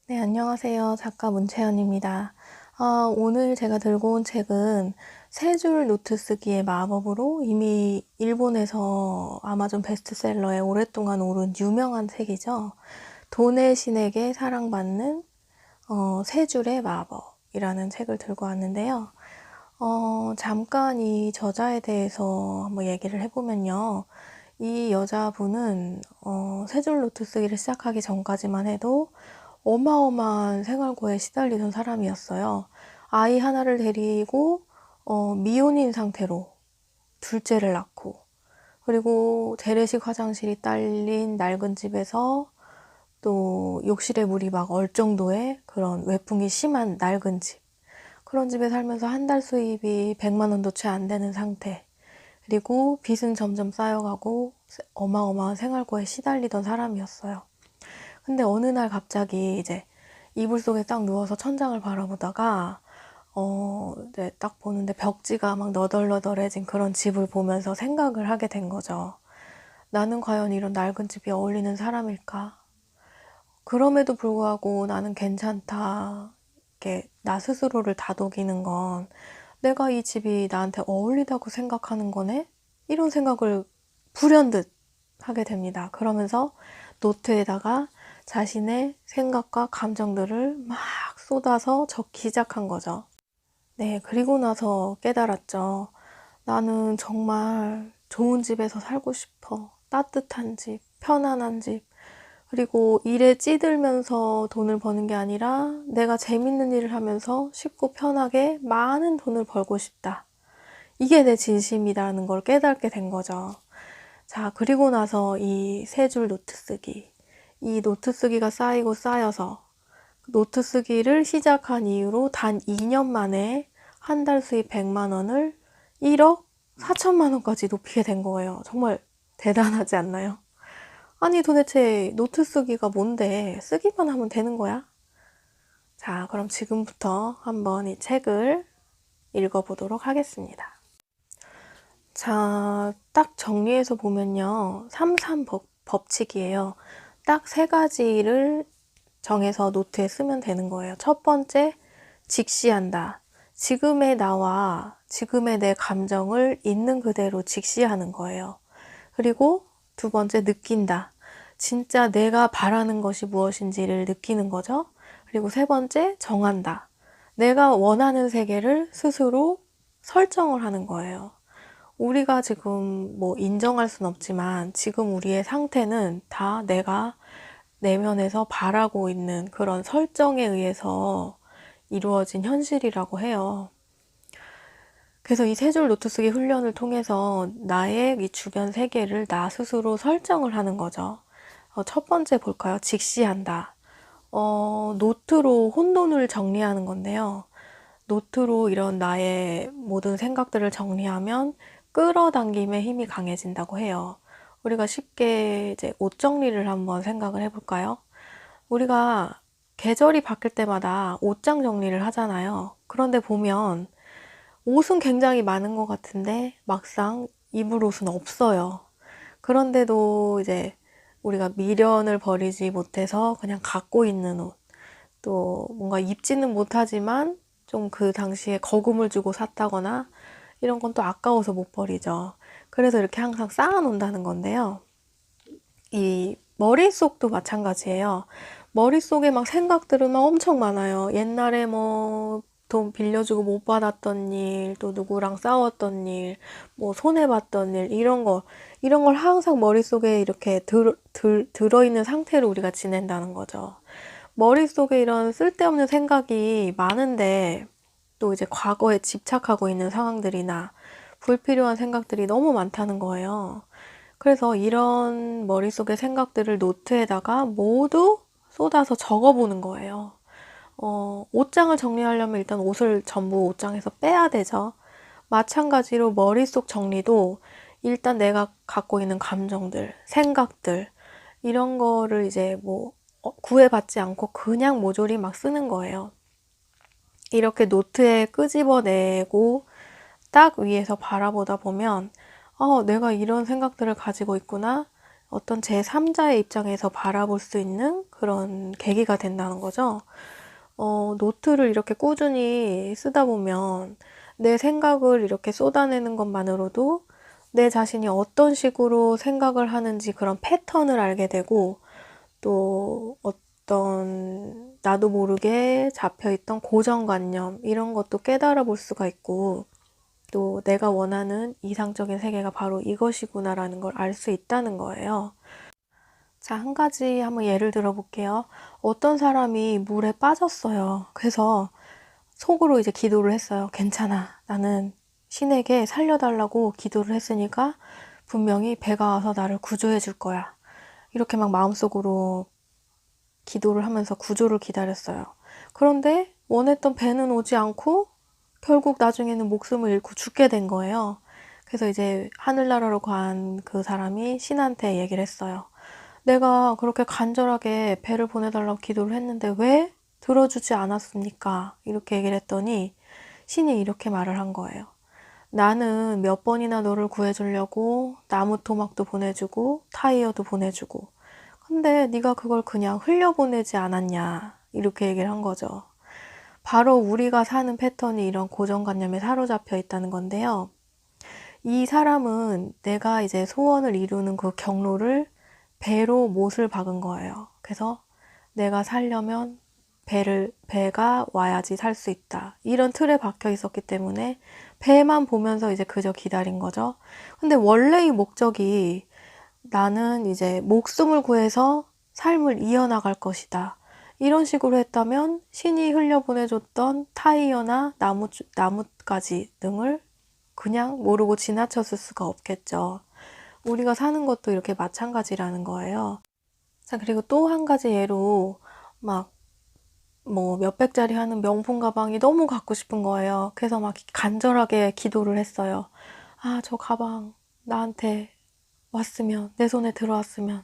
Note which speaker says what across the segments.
Speaker 1: 네, 안녕하세요. 작가 문채연입니다. 오늘 제가 들고 온 책은 세 줄 노트 쓰기의 마법으로 이미 일본에서 아마존 베스트셀러에 오랫동안 오른 유명한 책이죠. 돈의 신에게 사랑받는 세 줄의 마법이라는 책을 들고 왔는데요. 잠깐 이 저자에 대해서 한번 얘기를 해보면요. 이 여자분은 세 줄 노트 쓰기를 시작하기 전까지만 해도 어마어마한 생활고에 시달리던 사람이었어요. 아이 하나를 데리고 미혼인 상태로 둘째를 낳고, 그리고 재래식 화장실이 딸린 낡은 집에서 또 욕실에 물이 막 얼 정도의 그런 외풍이 심한 낡은 집, 그런 집에 살면서 한 달 수입이 100만 원도 채 안 되는 상태, 그리고 빚은 점점 쌓여가고 어마어마한 생활고에 시달리던 사람이었어요. 근데 어느 날 갑자기 이제 이불 속에 딱 누워서 천장을 바라보다가 이제 딱 보는데 벽지가 막 너덜너덜해진 그런 집을 보면서 생각을 하게 된 거죠. 나는 과연 이런 낡은 집이 어울리는 사람일까? 그럼에도 불구하고 나는 괜찮다. 이렇게 나 스스로를 다독이는 건 내가 이 집이 나한테 어울리다고 생각하는 거네? 이런 생각을 불현듯 하게 됩니다. 그러면서 노트에다가 자신의 생각과 감정들을 막 쏟아서 적기 시작한 거죠. 네, 그리고 나서 깨달았죠. 나는 정말 좋은 집에서 살고 싶어. 따뜻한 집, 편안한 집. 그리고 일에 찌들면서 돈을 버는 게 아니라 내가 재밌는 일을 하면서 쉽고 편하게 많은 돈을 벌고 싶다. 이게 내 진심이라는 걸 깨닫게 된 거죠. 자, 그리고 나서 이 세 줄 노트 쓰기. 이 노트 쓰기가 쌓이고 쌓여서 노트 쓰기를 시작한 이후로 단 2년 만에 한 달 수입 100만 원을 1억 4천만 원까지 높이게 된 거예요. 정말 대단하지 않나요? 아니, 도대체 노트 쓰기가 뭔데? 쓰기만 하면 되는 거야? 자, 그럼 지금부터 한번 이 책을 읽어보도록 하겠습니다. 자, 딱 정리해서 보면요. 3-3 법칙이에요. 딱 세 가지를 정해서 노트에 쓰면 되는 거예요. 첫 번째, 직시한다. 지금의 나와 지금의 내 감정을 있는 그대로 직시하는 거예요. 그리고 두 번째, 느낀다. 진짜 내가 바라는 것이 무엇인지를 느끼는 거죠. 그리고 세 번째, 정한다. 내가 원하는 세계를 스스로 설정을 하는 거예요. 우리가 지금 뭐 인정할 순 없지만 지금 우리의 상태는 다 내가 내면에서 바라고 있는 그런 설정에 의해서 이루어진 현실이라고 해요. 그래서 이 세 줄 노트 쓰기 훈련을 통해서 나의 이 주변 세계를 나 스스로 설정을 하는 거죠. 첫 번째 볼까요? 직시한다. 노트로 혼돈을 정리하는 건데요. 노트로 이런 나의 모든 생각들을 정리하면 끌어당김의 힘이 강해진다고 해요. 우리가 쉽게 이제 옷 정리를 한번 생각을 해볼까요? 우리가 계절이 바뀔 때마다 옷장 정리를 하잖아요. 그런데 보면 옷은 굉장히 많은 것 같은데 막상 입을 옷은 없어요. 그런데도 이제 우리가 미련을 버리지 못해서 그냥 갖고 있는 옷, 또 뭔가 입지는 못하지만 좀 그 당시에 거금을 주고 샀다거나 이런 건 또 아까워서 못 버리죠. 그래서 이렇게 항상 쌓아 놓는다는 건데요. 이 머릿속도 마찬가지예요. 머릿속에 막 생각들은 막 엄청 많아요. 옛날에 뭐 돈 빌려주고 못 받았던 일, 또 누구랑 싸웠던 일, 뭐 손해봤던 일, 이런 걸 항상 머릿속에 이렇게 들어있는 상태로 우리가 지낸다는 거죠. 머릿속에 이런 쓸데없는 생각이 많은데 또 이제 과거에 집착하고 있는 상황들이나 불필요한 생각들이 너무 많다는 거예요. 그래서 이런 머릿속의 생각들을 노트에다가 모두 쏟아서 적어보는 거예요. 옷장을 정리하려면 일단 옷을 전부 옷장에서 빼야 되죠. 마찬가지로 머릿속 정리도 일단 내가 갖고 있는 감정들, 생각들, 이런 거를 이제 뭐 구애받지 않고 그냥 모조리 막 쓰는 거예요. 이렇게 노트에 끄집어내고 딱 위에서 바라보다 보면 내가 이런 생각들을 가지고 있구나. 어떤 제3자의 입장에서 바라볼 수 있는 그런 계기가 된다는 거죠. 노트를 이렇게 꾸준히 쓰다 보면 내 생각을 이렇게 쏟아내는 것만으로도 내 자신이 어떤 식으로 생각을 하는지 그런 패턴을 알게 되고, 또 어떤 나도 모르게 잡혀있던 고정관념 이런 것도 깨달아 볼 수가 있고, 또 내가 원하는 이상적인 세계가 바로 이것이구나라는 걸 알 수 있다는 거예요. 자, 한 가지 한번 예를 들어 볼게요. 어떤 사람이 물에 빠졌어요. 그래서 속으로 이제 기도를 했어요. 괜찮아. 나는 신에게 살려달라고 기도를 했으니까 분명히 배가 와서 나를 구조해 줄 거야. 이렇게 막 마음속으로 기도를 하면서 구조를 기다렸어요. 그런데 원했던 배는 오지 않고 결국 나중에는 목숨을 잃고 죽게 된 거예요. 그래서 이제 하늘나라로 간 그 사람이 신한테 얘기를 했어요. 내가 그렇게 간절하게 배를 보내달라고 기도를 했는데 왜 들어주지 않았습니까? 이렇게 얘기를 했더니 신이 이렇게 말을 한 거예요. 나는 몇 번이나 너를 구해주려고 나무 토막도 보내주고 타이어도 보내주고, 근데 네가 그걸 그냥 흘려보내지 않았냐, 이렇게 얘기를 한 거죠. 바로 우리가 사는 패턴이 이런 고정관념에 사로잡혀 있다는 건데요. 이 사람은 내가 이제 소원을 이루는 그 경로를 배로 못을 박은 거예요. 그래서 내가 살려면 배가 와야지 살 수 있다, 이런 틀에 박혀 있었기 때문에 배만 보면서 이제 그저 기다린 거죠. 근데 원래 이 목적이 나는 이제 목숨을 구해서 삶을 이어나갈 것이다, 이런 식으로 했다면 신이 흘려보내줬던 타이어나 나뭇가지 등을 그냥 모르고 지나쳤을 수가 없겠죠. 우리가 사는 것도 이렇게 마찬가지라는 거예요. 자, 그리고 또 한 가지 예로, 막 뭐 몇백짜리 하는 명품 가방이 너무 갖고 싶은 거예요. 그래서 막 간절하게 기도를 했어요. 아, 저 가방 나한테 왔으면, 내 손에 들어왔으면,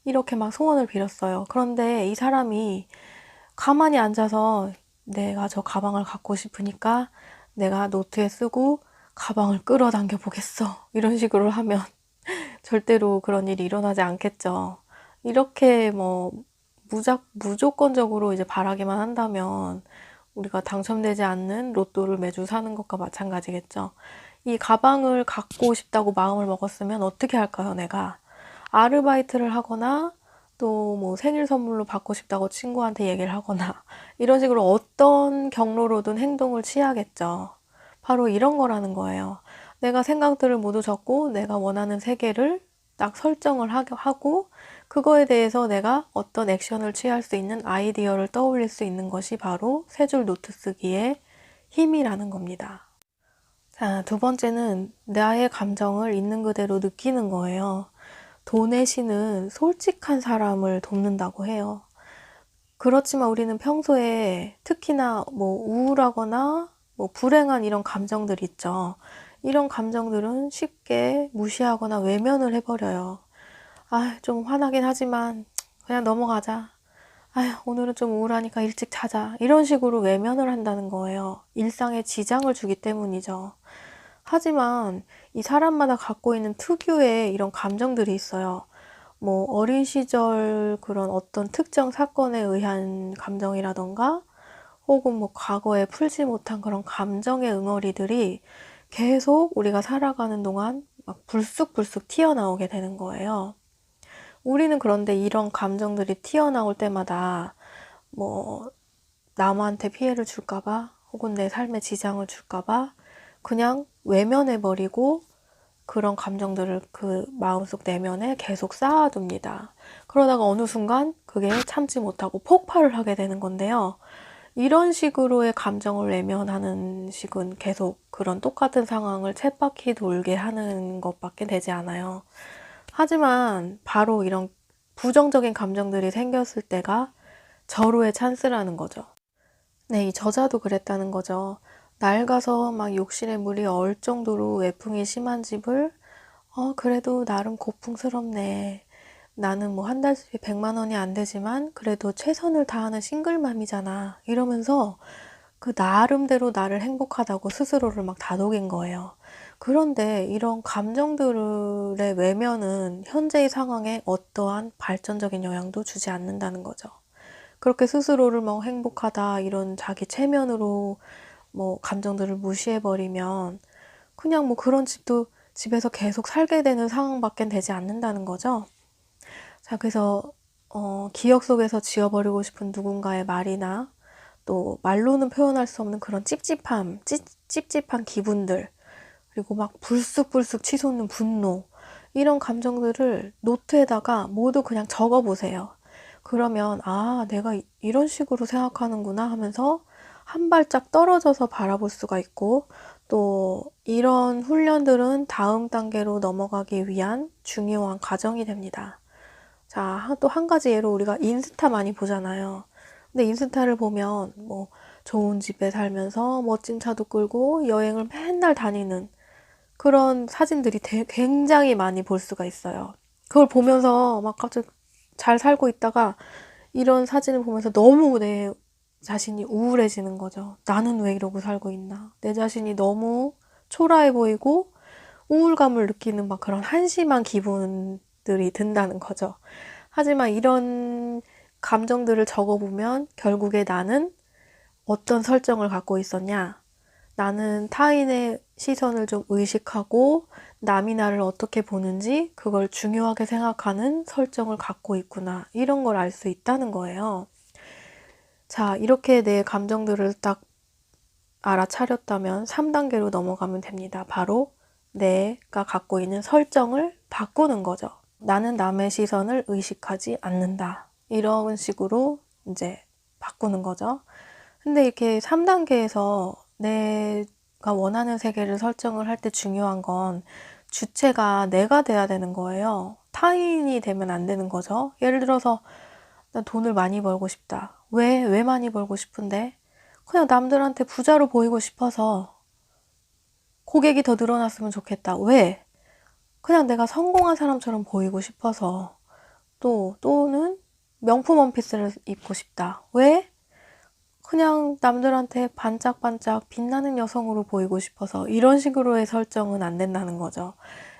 Speaker 1: 이렇게 막 소원을 빌었어요. 그런데 이 사람이 가만히 앉아서 내가 저 가방을 갖고 싶으니까 내가 노트에 쓰고 가방을 끌어당겨 보겠어, 이런 식으로 하면 절대로 그런 일이 일어나지 않겠죠. 이렇게 뭐 무조건적으로 이제 바라기만 한다면 우리가 당첨되지 않는 로또를 매주 사는 것과 마찬가지겠죠. 이 가방을 갖고 싶다고 마음을 먹었으면 어떻게 할까요, 내가? 아르바이트를 하거나 또 뭐 생일 선물로 받고 싶다고 친구한테 얘기를 하거나 이런 식으로 어떤 경로로든 행동을 취하겠죠. 바로 이런 거라는 거예요. 내가 생각들을 모두 적고 내가 원하는 세계를 딱 설정을 하고 그거에 대해서 내가 어떤 액션을 취할 수 있는 아이디어를 떠올릴 수 있는 것이 바로 세 줄 노트 쓰기의 힘이라는 겁니다. 자, 두 번째는 나의 감정을 있는 그대로 느끼는 거예요. 돈의 신은 솔직한 사람을 돕는다고 해요. 그렇지만 우리는 평소에 특히나 뭐 우울하거나 뭐 불행한 이런 감정들 있죠. 이런 감정들은 쉽게 무시하거나 외면을 해버려요. 아, 좀 화나긴 하지만 그냥 넘어가자. 아, 오늘은 좀 우울하니까 일찍 자자. 이런 식으로 외면을 한다는 거예요. 일상에 지장을 주기 때문이죠. 하지만 이 사람마다 갖고 있는 특유의 이런 감정들이 있어요. 뭐 어린 시절 그런 어떤 특정 사건에 의한 감정이라던가 혹은 뭐 과거에 풀지 못한 그런 감정의 응어리들이 계속 우리가 살아가는 동안 막 불쑥불쑥 튀어나오게 되는 거예요. 우리는 그런데 이런 감정들이 튀어나올 때마다 뭐 남한테 피해를 줄까봐 혹은 내 삶에 지장을 줄까봐 그냥 외면해버리고 그런 감정들을 그 마음속 내면에 계속 쌓아둡니다. 그러다가 어느 순간 그게 참지 못하고 폭발을 하게 되는 건데요. 이런 식으로의 감정을 외면하는 식은 계속 그런 똑같은 상황을 쳇바퀴 돌게 하는 것밖에 되지 않아요. 하지만 바로 이런 부정적인 감정들이 생겼을 때가 절호의 찬스라는 거죠. 네, 이 저자도 그랬다는 거죠. 낡아서 막 욕실에 물이 얼 정도로 외풍이 심한 집을 그래도 나름 고풍스럽네. 나는 뭐 한 달 수입이 100만 원이 안 되지만 그래도 최선을 다하는 싱글맘이잖아, 이러면서 그 나름대로 나를 행복하다고 스스로를 막 다독인 거예요. 그런데 이런 감정들의 외면은 현재의 상황에 어떠한 발전적인 영향도 주지 않는다는 거죠. 그렇게 스스로를 뭐 행복하다 이런 자기 체면으로 뭐 감정들을 무시해버리면 그냥 뭐 그런 집에서 계속 살게 되는 상황밖엔 되지 않는다는 거죠. 자, 그래서 기억 속에서 지워버리고 싶은 누군가의 말이나 또 말로는 표현할 수 없는 그런 찝찝한 기분들, 그리고 막 불쑥불쑥 치솟는 분노, 이런 감정들을 노트에다가 모두 그냥 적어보세요. 그러면 아, 내가 이런 식으로 생각하는구나 하면서 한 발짝 떨어져서 바라볼 수가 있고, 또 이런 훈련들은 다음 단계로 넘어가기 위한 중요한 과정이 됩니다. 자, 또 한 가지 예로 우리가 인스타 많이 보잖아요. 근데 인스타를 보면 뭐 좋은 집에 살면서 멋진 차도 끌고 여행을 맨날 다니는 그런 사진들이 굉장히 많이 볼 수가 있어요. 그걸 보면서 막 갑자기 잘 살고 있다가 이런 사진을 보면서 너무 내 자신이 우울해지는 거죠. 나는 왜 이러고 살고 있나. 내 자신이 너무 초라해 보이고 우울감을 느끼는 막 그런 한심한 기분들이 든다는 거죠. 하지만 이런 감정들을 적어보면 결국에 나는 어떤 설정을 갖고 있었냐? 나는 타인의 시선을 좀 의식하고 남이 나를 어떻게 보는지 그걸 중요하게 생각하는 설정을 갖고 있구나. 이런 걸 알 수 있다는 거예요. 자, 이렇게 내 감정들을 딱 알아차렸다면 3단계로 넘어가면 됩니다. 바로 내가 갖고 있는 설정을 바꾸는 거죠. 나는 남의 시선을 의식하지 않는다. 이런 식으로 이제 바꾸는 거죠. 근데 이렇게 3단계에서 내가 원하는 세계를 설정을 할 때 중요한 건 주체가 내가 돼야 되는 거예요. 타인이 되면 안 되는 거죠. 예를 들어서 난 돈을 많이 벌고 싶다. 왜 많이 벌고 싶은데? 그냥 남들한테 부자로 보이고 싶어서 고객이 더 늘어났으면 좋겠다. 왜? 그냥 내가 성공한 사람처럼 보이고 싶어서 또는 명품 원피스를 입고 싶다. 왜? 그냥 남들한테 반짝반짝 빛나는 여성으로 보이고 싶어서 이런 식으로의 설정은 안 된다는 거죠.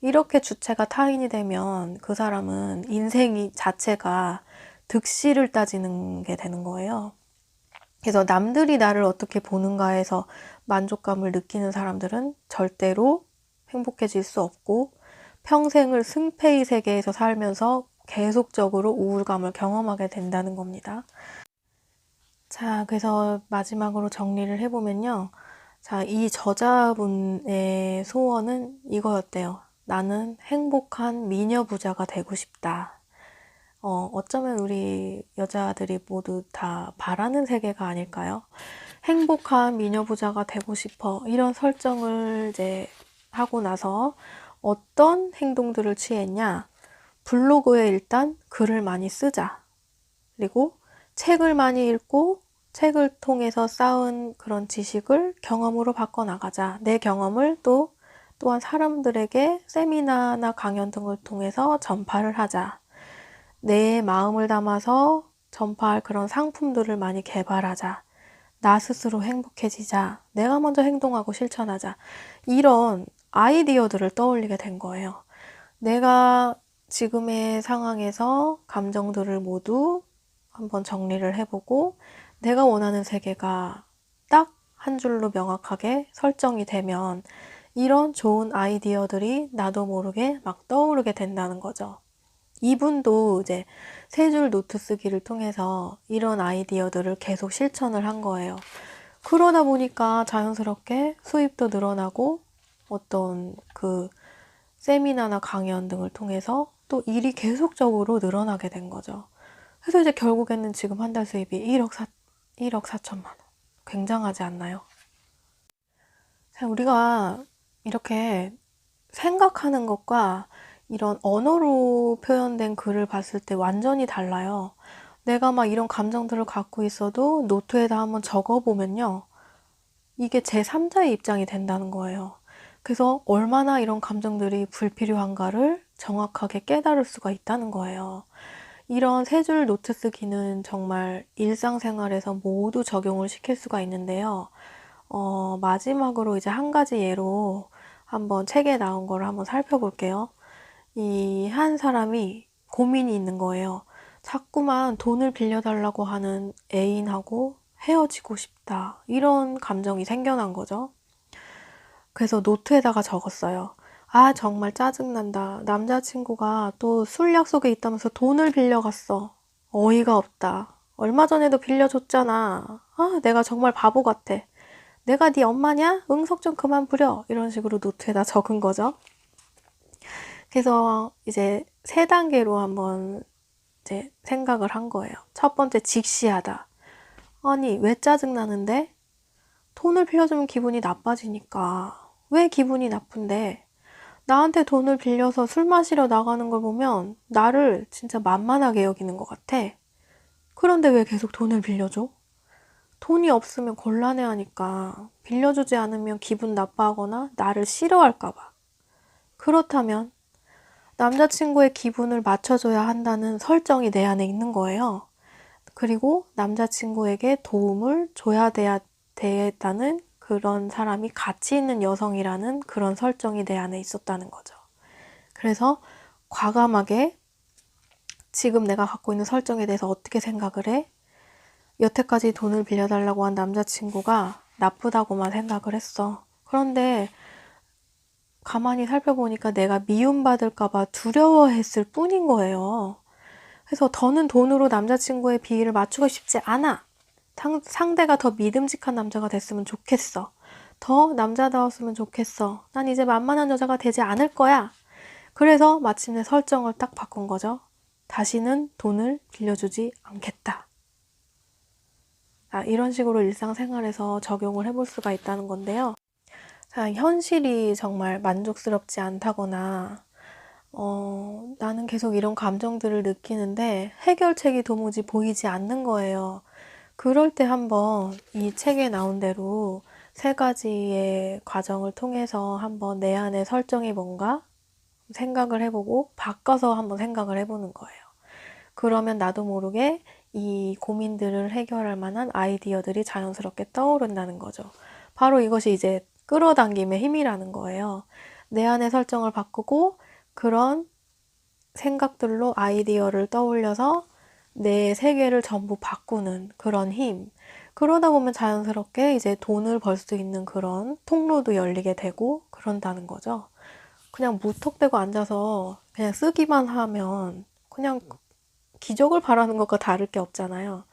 Speaker 1: 이렇게 주체가 타인이 되면 그 사람은 인생이 자체가 득실을 따지는 게 되는 거예요. 그래서 남들이 나를 어떻게 보는가에서 만족감을 느끼는 사람들은 절대로 행복해질 수 없고 평생을 승패의 세계에서 살면서 계속적으로 우울감을 경험하게 된다는 겁니다. 자, 그래서 마지막으로 정리를 해보면요. 자, 이 저자분의 소원은 이거였대요. 나는 행복한 미녀 부자가 되고 싶다. 어쩌면 우리 여자들이 모두 다 바라는 세계가 아닐까요? 행복한 미녀 부자가 되고 싶어. 이런 설정을 이제 하고 나서 어떤 행동들을 취했냐? 블로그에 일단 글을 많이 쓰자. 그리고 책을 많이 읽고 책을 통해서 쌓은 그런 지식을 경험으로 바꿔나가자. 내 경험을 또한 사람들에게 세미나나 강연 등을 통해서 전파를 하자. 내 마음을 담아서 전파할 그런 상품들을 많이 개발하자. 나 스스로 행복해지자. 내가 먼저 행동하고 실천하자. 이런 아이디어들을 떠올리게 된 거예요. 내가 지금의 상황에서 감정들을 모두 한번 정리를 해보고 내가 원하는 세계가 딱 한 줄로 명확하게 설정이 되면 이런 좋은 아이디어들이 나도 모르게 막 떠오르게 된다는 거죠. 이분도 이제 세 줄 노트 쓰기를 통해서 이런 아이디어들을 계속 실천을 한 거예요. 그러다 보니까 자연스럽게 수입도 늘어나고 어떤 그 세미나나 강연 등을 통해서 또 일이 계속적으로 늘어나게 된 거죠. 그래서 이제 결국에는 지금 한 달 수입이 1억 4천만 원. 굉장하지 않나요? 자, 우리가 이렇게 생각하는 것과 이런 언어로 표현된 글을 봤을 때 완전히 달라요. 내가 막 이런 감정들을 갖고 있어도 노트에다 한번 적어보면요. 이게 제3자의 입장이 된다는 거예요. 그래서 얼마나 이런 감정들이 불필요한가를 정확하게 깨달을 수가 있다는 거예요. 이런 세 줄 노트 쓰기는 정말 일상생활에서 모두 적용을 시킬 수가 있는데요. 마지막으로 이제 한 가지 예로 한번 책에 나온 거를 한번 살펴볼게요. 이 한 사람이 고민이 있는 거예요. 자꾸만 돈을 빌려달라고 하는 애인하고 헤어지고 싶다. 이런 감정이 생겨난 거죠. 그래서 노트에다가 적었어요. 아, 정말 짜증난다. 남자친구가 또 술 약속에 있다면서 돈을 빌려갔어. 어이가 없다. 얼마 전에도 빌려줬잖아. 아, 내가 정말 바보 같아. 내가 네 엄마냐? 응석 좀 그만 부려. 이런 식으로 노트에다 적은 거죠. 그래서 이제 세 단계로 한번 이제 생각을 한 거예요. 첫 번째, 직시하다. 아니, 왜 짜증나는데? 돈을 빌려주면 기분이 나빠지니까. 왜 기분이 나쁜데? 나한테 돈을 빌려서 술 마시러 나가는 걸 보면 나를 진짜 만만하게 여기는 것 같아. 그런데 왜 계속 돈을 빌려줘? 돈이 없으면 곤란해하니까 빌려주지 않으면 기분 나빠하거나 나를 싫어할까봐. 그렇다면 남자친구의 기분을 맞춰줘야 한다는 설정이 내 안에 있는 거예요. 그리고 남자친구에게 도움을 줘야 되겠다는 그런 사람이 가치 있는 여성이라는 그런 설정이 내 안에 있었다는 거죠. 그래서 과감하게 지금 내가 갖고 있는 설정에 대해서 어떻게 생각을 해? 여태까지 돈을 빌려달라고 한 남자친구가 나쁘다고만 생각을 했어. 그런데 가만히 살펴보니까 내가 미움받을까봐 두려워했을 뿐인 거예요. 그래서 더는 돈으로 남자친구의 비위를 맞추고 싶지 않아. 상대가 더 믿음직한 남자가 됐으면 좋겠어. 더 남자다웠으면 좋겠어. 난 이제 만만한 여자가 되지 않을 거야. 그래서 마침내 설정을 딱 바꾼 거죠. 다시는 돈을 빌려주지 않겠다. 이런 식으로 일상생활에서 적용을 해볼 수가 있다는 건데요. 현실이 정말 만족스럽지 않다거나 나는 계속 이런 감정들을 느끼는데 해결책이 도무지 보이지 않는 거예요. 그럴 때 한번 이 책에 나온 대로 세 가지의 과정을 통해서 한번 내 안의 설정이 뭔가 생각을 해보고 바꿔서 한번 생각을 해보는 거예요. 그러면 나도 모르게 이 고민들을 해결할 만한 아이디어들이 자연스럽게 떠오른다는 거죠. 바로 이것이 이제 끌어당김의 힘이라는 거예요. 내 안의 설정을 바꾸고 그런 생각들로 아이디어를 떠올려서 내 세계를 전부 바꾸는 그런 힘. 그러다 보면 자연스럽게 이제 돈을 벌 수 있는 그런 통로도 열리게 되고 그런다는 거죠. 그냥 무턱대고 앉아서 그냥 쓰기만 하면 그냥 기적을 바라는 것과 다를 게 없잖아요.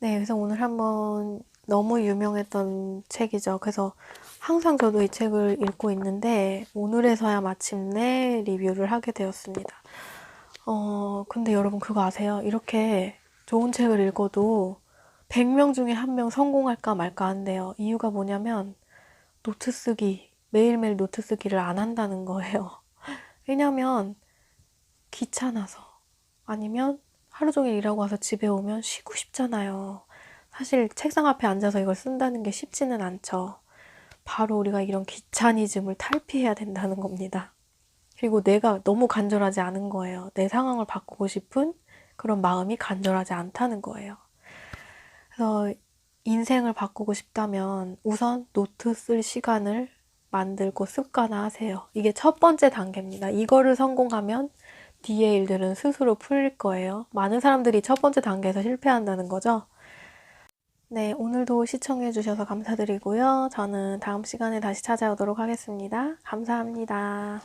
Speaker 1: 네, 그래서 오늘 한번 너무 유명했던 책이죠. 그래서 항상 저도 이 책을 읽고 있는데 오늘에서야 마침내 리뷰를 하게 되었습니다. 근데 여러분 그거 아세요? 이렇게 좋은 책을 읽어도 100명 중에 1명 성공할까 말까 한대요. 이유가 뭐냐면 노트 쓰기, 매일매일 노트 쓰기를 안 한다는 거예요. 왜냐면 귀찮아서 아니면 하루 종일 일하고 와서 집에 오면 쉬고 싶잖아요. 사실 책상 앞에 앉아서 이걸 쓴다는 게 쉽지는 않죠. 바로 우리가 이런 귀차니즘을 탈피해야 된다는 겁니다. 그리고 내가 너무 간절하지 않은 거예요. 내 상황을 바꾸고 싶은 그런 마음이 간절하지 않다는 거예요. 그래서 인생을 바꾸고 싶다면 우선 노트 쓸 시간을 만들고 습관화하세요. 이게 첫 번째 단계입니다. 이거를 성공하면 뒤의 일들은 스스로 풀릴 거예요. 많은 사람들이 첫 번째 단계에서 실패한다는 거죠. 네, 오늘도 시청해주셔서 감사드리고요. 저는 다음 시간에 다시 찾아오도록 하겠습니다. 감사합니다.